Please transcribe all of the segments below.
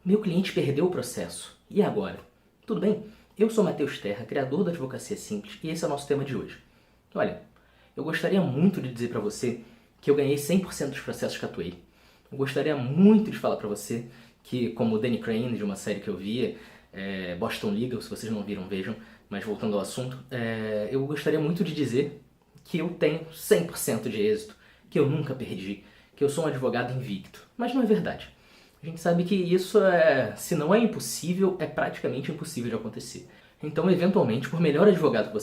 Meu cliente perdeu o processo. E agora? Tudo bem? Eu sou Matheus Terra, criador da Advocacia Simples, e esse é o nosso tema de hoje. Olha, eu gostaria muito de dizer para você que eu ganhei 100% dos processos que atuei. Eu gostaria muito de falar para você que, como o Danny Crane, de uma série que eu via, Boston Legal, se vocês não viram, vejam, mas voltando ao assunto, eu gostaria muito de dizer que eu tenho 100% de êxito, que eu nunca perdi, que eu sou um advogado invicto. Mas não é verdade. A gente sabe que isso se não é impossível, é praticamente impossível de acontecer. Então, eventualmente, por melhor advogado que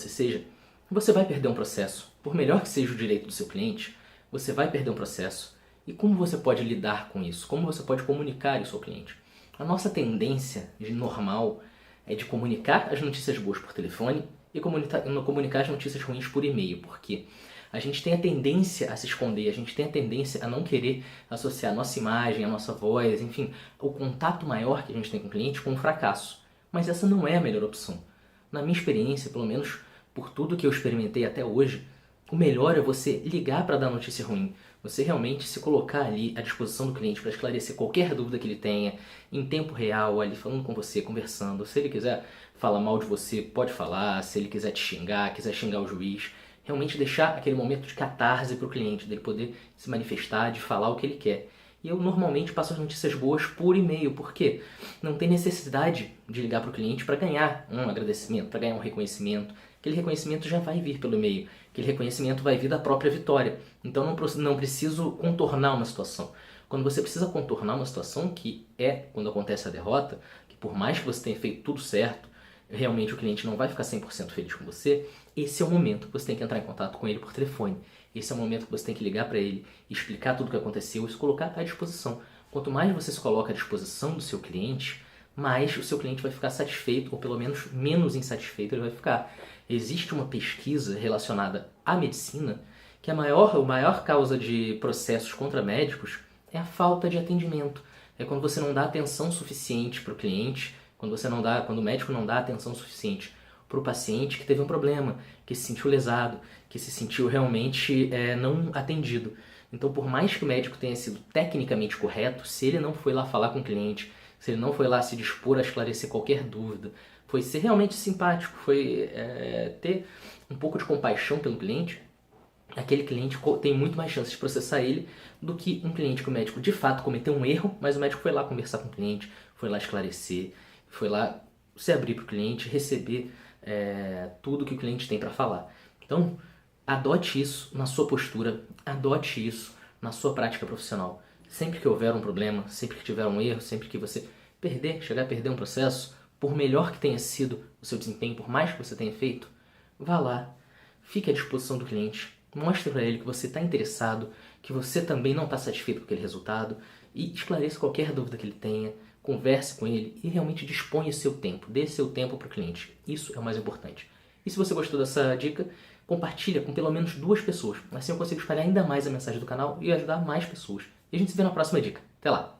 você vai perder um processo. Por melhor que seja o direito do seu cliente, você vai perder um processo. E como você pode lidar com isso? Como você pode comunicar isso ao cliente? A nossa tendência normal é de comunicar as notícias boas por telefone e comunicar as notícias ruins por e-mail. Por quê? A gente tem a tendência a se esconder, a gente tem a tendência a não querer associar a nossa imagem, a nossa voz, enfim, o contato maior que a gente tem com o cliente com o fracasso. Mas essa não é a melhor opção. Na minha experiência, pelo menos por tudo que eu experimentei até hoje, o melhor é você ligar para dar notícia ruim. Você realmente se colocar ali à disposição do cliente para esclarecer qualquer dúvida que ele tenha, em tempo real, ali falando com você, conversando. Se ele quiser falar mal de você, pode falar. Se ele quiser te xingar, quiser xingar o juiz, realmente deixar aquele momento de catarse para o cliente, dele poder se manifestar, de falar o que ele quer. E eu normalmente passo as notícias boas por e-mail, porque não tem necessidade de ligar para o cliente para ganhar um agradecimento, para ganhar um reconhecimento. Aquele reconhecimento já vai vir pelo e-mail, aquele reconhecimento vai vir da própria vitória. Então não preciso contornar uma situação. Quando você precisa contornar uma situação, que é quando acontece a derrota, que por mais que você tenha feito tudo certo, realmente o cliente não vai ficar 100% feliz com você, esse é o momento que você tem que entrar em contato com ele por telefone. Esse é o momento que você tem que ligar para ele, explicar tudo o que aconteceu e se colocar à disposição. Quanto mais você se coloca à disposição do seu cliente, mais o seu cliente vai ficar satisfeito, ou pelo menos menos insatisfeito ele vai ficar. Existe uma pesquisa relacionada à medicina que a maior causa de processos contra médicos é a falta de atendimento. É quando você não dá atenção suficiente para o cliente, quando o médico não dá atenção suficiente para o paciente que teve um problema, que se sentiu lesado, que se sentiu realmente não atendido. Então, por mais que o médico tenha sido tecnicamente correto, se ele não foi lá falar com o cliente, se ele não foi lá se dispor a esclarecer qualquer dúvida, foi ser realmente simpático, foi ter um pouco de compaixão pelo cliente, aquele cliente tem muito mais chance de processar ele do que um cliente que o médico de fato cometeu um erro, mas o médico foi lá conversar com o cliente, foi lá esclarecer, foi lá se abrir para o cliente, receber tudo que o cliente tem para falar. Então, adote isso na sua postura, adote isso na sua prática profissional. Sempre que houver um problema, sempre que tiver um erro, sempre que você chegar a perder um processo, por melhor que tenha sido o seu desempenho, por mais que você tenha feito, vá lá, fique à disposição do cliente, mostre para ele que você está interessado, que você também não está satisfeito com aquele resultado e esclareça qualquer dúvida que ele tenha, converse com ele e realmente disponha seu tempo, dê seu tempo para o cliente. Isso é o mais importante. E se você gostou dessa dica, compartilha com pelo menos 2 pessoas. Assim eu consigo espalhar ainda mais a mensagem do canal e ajudar mais pessoas. E a gente se vê na próxima dica. Até lá!